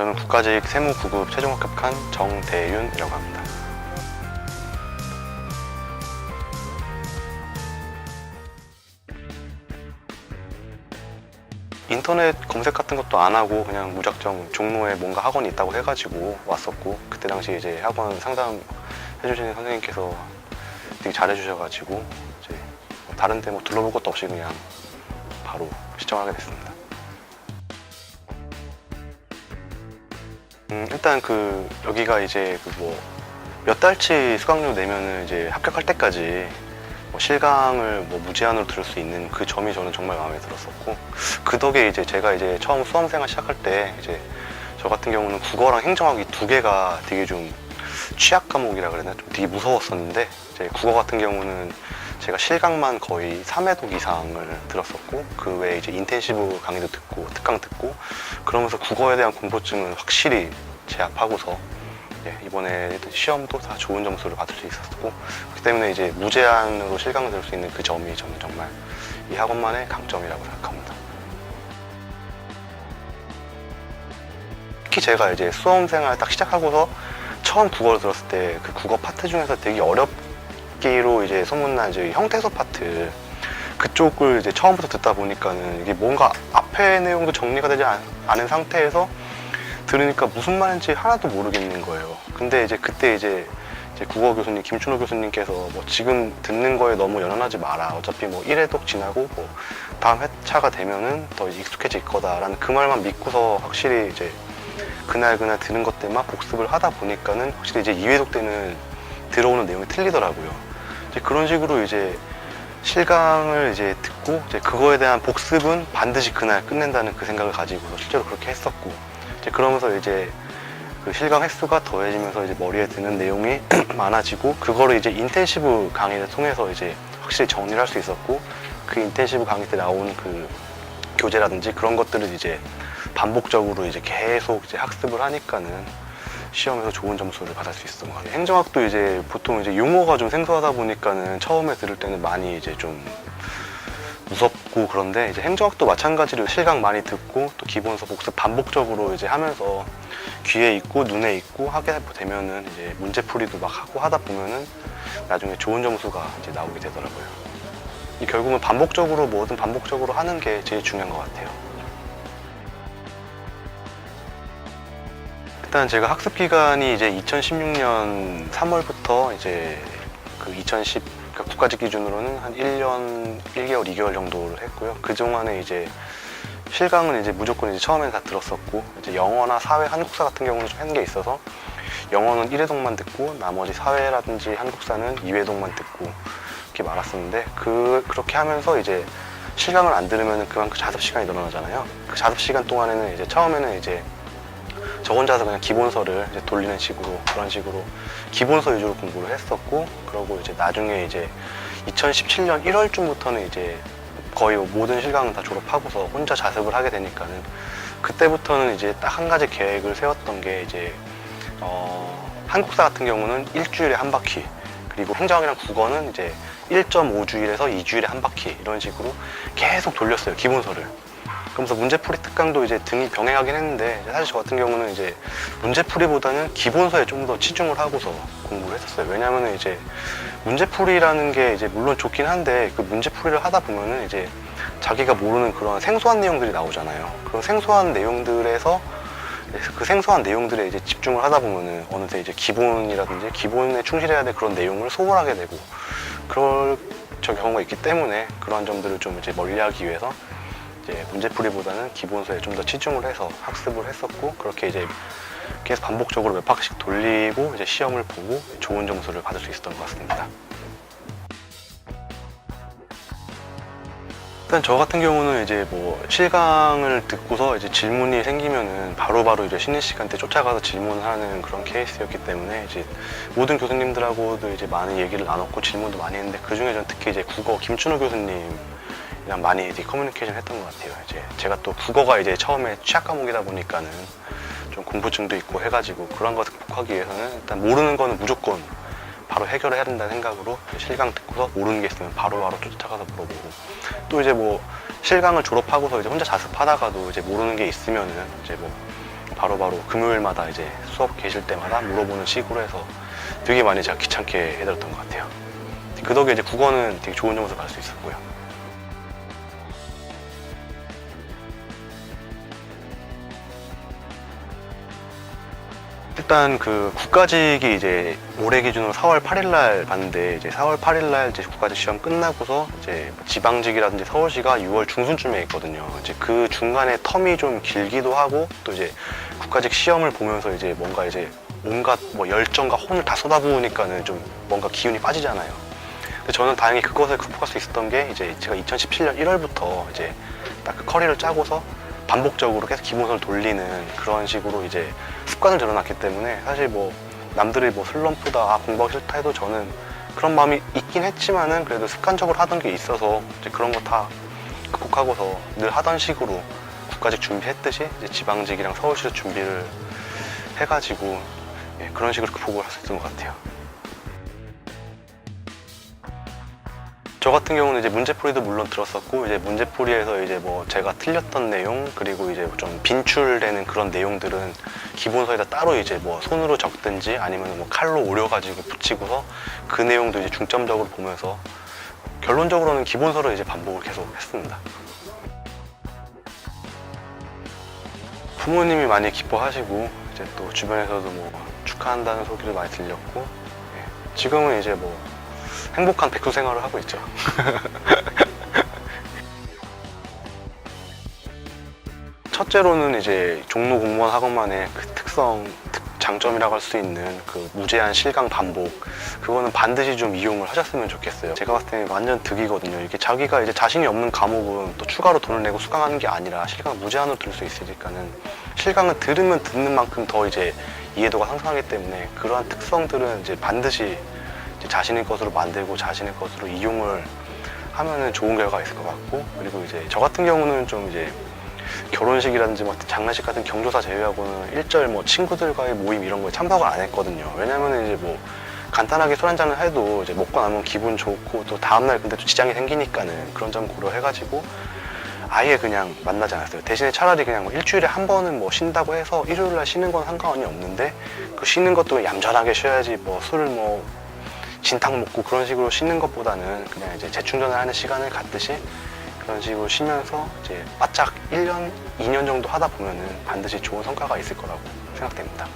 저는 국가직 세무 9급 최종 합격한 정대윤이라고 합니다. 인터넷 검색 같은 것도 안 하고 그냥 무작정 종로에 뭔가 학원이 있다고 해가지고 왔었고, 그때 당시 이제 학원 상담 해주시는 선생님께서 되게 잘해주셔가지고 이제 다른 데 뭐 둘러볼 것도 없이 그냥 바로 시청하게 됐습니다. 일단 여기가 이제 몇 달치 수강료 내면은 이제 합격할 때까지 실강을 무제한으로 들을 수 있는 그 점이 저는 정말 마음에 들었었고, 그 덕에 이제 제가 이제 처음 수험생활 시작할 때 이제 저 같은 경우는 국어랑 행정학이 두 개가 되게 좀 취약 과목이라 그래야 되나, 좀 되게 무서웠었는데, 이제 국어 같은 경우는 제가 실강만 거의 3회독 이상을 들었었고, 그 외에 이제 인텐시브 강의도 듣고 특강 듣고 그러면서 국어에 대한 공포증은 확실히 제압하고서 이번에 시험도 다 좋은 점수를 받을 수 있었고, 그렇기 때문에 이제 무제한으로 실강을 들을 수 있는 그 점이 저는 정말 이 학원만의 강점이라고 생각합니다. 특히 제가 이제 수험생활 딱 시작하고서 처음 국어를 들었을 때 그 국어 파트 중에서 되게 어렵기로 이제 소문난 이제 형태소 파트, 그쪽을 이제 처음부터 듣다 보니까는 이게 뭔가 앞에 내용도 정리가 되지 않은 상태에서 들으니까 무슨 말인지 하나도 모르겠는 거예요. 근데 이제 그때 이제 국어 교수님 김춘호 교수님께서 지금 듣는 거에 너무 연연하지 마라, 어차피 1회독 지나고 다음 회차가 되면은 더 익숙해질 거다라는 그 말만 믿고서 확실히 이제 그날 들은 것 때만 복습을 하다 보니까는 확실히 이제 2회독 때는 들어오는 내용이 틀리더라고요. 이제 그런 식으로 이제 실강을 이제 듣고 이제 그거에 대한 복습은 반드시 그날 끝낸다는 그 생각을 가지고 실제로 그렇게 했었고, 이제 그러면서 이제 그 실강 횟수가 더해지면서 이제 머리에 드는 내용이 많아지고, 그거를 이제 인텐시브 강의를 통해서 이제 확실히 정리를 할 수 있었고, 그 인텐시브 강의 때 나온 그 교재라든지 그런 것들을 이제 반복적으로 이제 계속 이제 학습을 하니까는 시험에서 좋은 점수를 받을 수 있었던 것 같아요. 행정학도 이제 보통 이제 용어가 좀 생소하다 보니까는 처음에 들을 때는 많이 이제 좀 무섭고, 그런데 이제 행정학도 마찬가지로 실강 많이 듣고 또 기본서 복습 반복적으로 이제 하면서 귀에 있고 눈에 있고 하게 되면은 이제 문제풀이도 막 하고 하다 보면은 나중에 좋은 점수가 이제 나오게 되더라고요. 결국은 반복적으로 뭐든 반복적으로 하는 게 제일 중요한 것 같아요. 일단 제가 학습 기간이 이제 2016년 3월부터 이제 그러니까 국가직 기준으로는 한 1년 1개월, 2개월 정도를 했고요. 그 동안에 이제 실강은 이제 무조건 이제 처음엔 다 들었었고, 이제 영어나 사회, 한국사 같은 경우는 좀 한 게 있어서 영어는 1회독만 듣고 나머지 사회라든지 한국사는 2회독만 듣고 이렇게 말았었는데, 그렇게 하면서 이제 실강을 안 들으면 그만큼 자습 시간이 늘어나잖아요. 그 자습 시간 동안에는 이제 처음에는 이제 저 혼자서 그냥 기본서를 이제 돌리는 식으로, 그런 식으로 기본서 위주로 공부를 했었고, 그러고 이제 나중에 이제 2017년 1월쯤부터는 이제 거의 모든 실강은 다 졸업하고서 혼자 자습을 하게 되니까는, 그때부터는 이제 딱 한 가지 계획을 세웠던 게 이제 한국사 같은 경우는 일주일에 한 바퀴, 그리고 행정학이랑 국어는 이제 1.5주일에서 2주일에 한 바퀴, 이런 식으로 계속 돌렸어요, 기본서를. 그러면서 문제풀이 특강도 이제 등이 병행하긴 했는데, 사실 저 같은 경우는 이제 문제풀이보다는 기본서에 좀 더 치중을 하고서 공부를 했었어요. 왜냐면은 이제 문제풀이라는 게 이제 물론 좋긴 한데, 그 문제풀이를 하다 보면은 이제 자기가 모르는 그런 생소한 내용들이 나오잖아요. 그런 생소한 내용들에서 그 생소한 내용들에 이제 집중을 하다 보면은 어느새 이제 기본이라든지 기본에 충실해야 될 그런 내용을 소홀하게 되고, 그럴 경우가 있기 때문에 그러한 점들을 좀 이제 멀리하기 위해서 이제 문제풀이보다는 기본서에 좀 더 치중을 해서 학습을 했었고, 그렇게 이제 계속 반복적으로 몇 바퀴씩 돌리고 이제 시험을 보고 좋은 점수를 받을 수 있었던 것 같습니다. 일단 저 같은 경우는 이제 실강을 듣고서 이제 질문이 생기면은 바로바로 이제 쉬는 시간 때 쫓아가서 질문하는 그런 케이스였기 때문에 이제 모든 교수님들하고도 이제 많은 얘기를 나눴고 질문도 많이 했는데, 그 중에 저는 특히 이제 국어 김춘호 교수님 그냥 많이 이제 커뮤니케이션 했던 것 같아요. 이제 제가 또 국어가 이제 처음에 취약 과목이다 보니까는 좀 공부증도 있고 해가지고, 그런 것을 극복하기 위해서는 일단 모르는 거는 무조건 바로 해결을 해야 된다는 생각으로 실강 듣고서 모르는 게 있으면 바로바로 쫓아가서 물어보고, 또 이제 실강을 졸업하고서 이제 혼자 자습하다가도 이제 모르는 게 있으면은 이제 바로바로 금요일마다 이제 수업 계실 때마다 물어보는 식으로 해서 되게 많이 제가 귀찮게 해드렸던 것 같아요. 그 덕에 이제 국어는 되게 좋은 점수를 받을 수 있었고요. 일단 그 국가직이 이제 올해 기준으로 4월 8일 날 봤는데, 이제 4월 8일 날 이제 국가직 시험 끝나고서 이제 지방직이라든지 서울시가 6월 중순쯤에 있거든요. 이제 그 중간에 텀이 좀 길기도 하고, 또 이제 국가직 시험을 보면서 이제 뭔가 이제 온갖 뭐 열정과 혼을 다 쏟아부으니까는 좀 뭔가 기운이 빠지잖아요. 근데 저는 다행히 그것을 극복할 수 있었던 게, 이제 제가 2017년 1월부터 이제 딱 그 커리를 짜고서 반복적으로 계속 기본서를 돌리는 그런 식으로 이제 습관을 들여놨기 때문에, 사실 뭐 남들이 뭐 슬럼프다, 아, 공부하기 싫다 해도 저는 그런 마음이 있긴 했지만은 그래도 습관적으로 하던 게 있어서 이제 그런 거 다 극복하고서 늘 하던 식으로 국가직 준비했듯이 이제 지방직이랑 서울시도 준비를 해가지고, 예, 그런 식으로 극복을 할 수 있는 것 같아요. 저 같은 경우는 이제 문제풀이도 물론 들었었고, 이제 문제풀이에서 이제 뭐 제가 틀렸던 내용, 그리고 이제 좀 빈출되는 그런 내용들은 기본서에다 따로 이제 뭐 손으로 적든지 아니면 뭐 칼로 오려가지고 붙이고서 그 내용도 이제 중점적으로 보면서 결론적으로는 기본서를 이제 반복을 계속 했습니다. 부모님이 많이 기뻐하시고, 이제 또 주변에서도 뭐 축하한다는 소리를 많이 들렸고, 예, 지금은 이제 뭐 행복한 백수 생활을 하고 있죠. 첫째로는 이제 종로 공무원 학원만의 그 장점이라고 할 수 있는 그 무제한 실강 반복, 그거는 반드시 좀 이용을 하셨으면 좋겠어요. 제가 봤을 때 완전 득이거든요. 이게 자기가 이제 자신이 없는 과목은 또 추가로 돈을 내고 수강하는 게 아니라 실강 무제한으로 들을 수 있으니까는, 실강은 들으면 듣는 만큼 더 이제 이해도가 상승하기 때문에, 그러한 특성들은 이제 반드시 자신의 것으로 만들고 자신의 것으로 이용을 하면은 좋은 결과가 있을 것 같고, 그리고 이제 저 같은 경우는 좀 이제 결혼식이라든지 뭐 장례식 같은 경조사 제외하고는 일절 뭐 친구들과의 모임 이런 거에 참석을 안 했거든요. 왜냐면은 이제 뭐 간단하게 술 한잔을 해도 이제 먹고 나면 기분 좋고, 또 다음날 근데 또 지장이 생기니까는 그런 점 고려해가지고 아예 그냥 만나지 않았어요. 대신에 차라리 그냥 뭐 일주일에 한 번은 뭐 쉰다고 해서 일요일날 쉬는 건 상관이 없는데, 그 쉬는 것도 얌전하게 쉬어야지 뭐 술을 뭐 진탕 먹고 그런 식으로 쉬는 것보다는 그냥 이제 재충전을 하는 시간을 갖듯이 그런 식으로 쉬면서 이제 바짝 1년, 2년 정도 하다 보면은 반드시 좋은 성과가 있을 거라고 생각됩니다.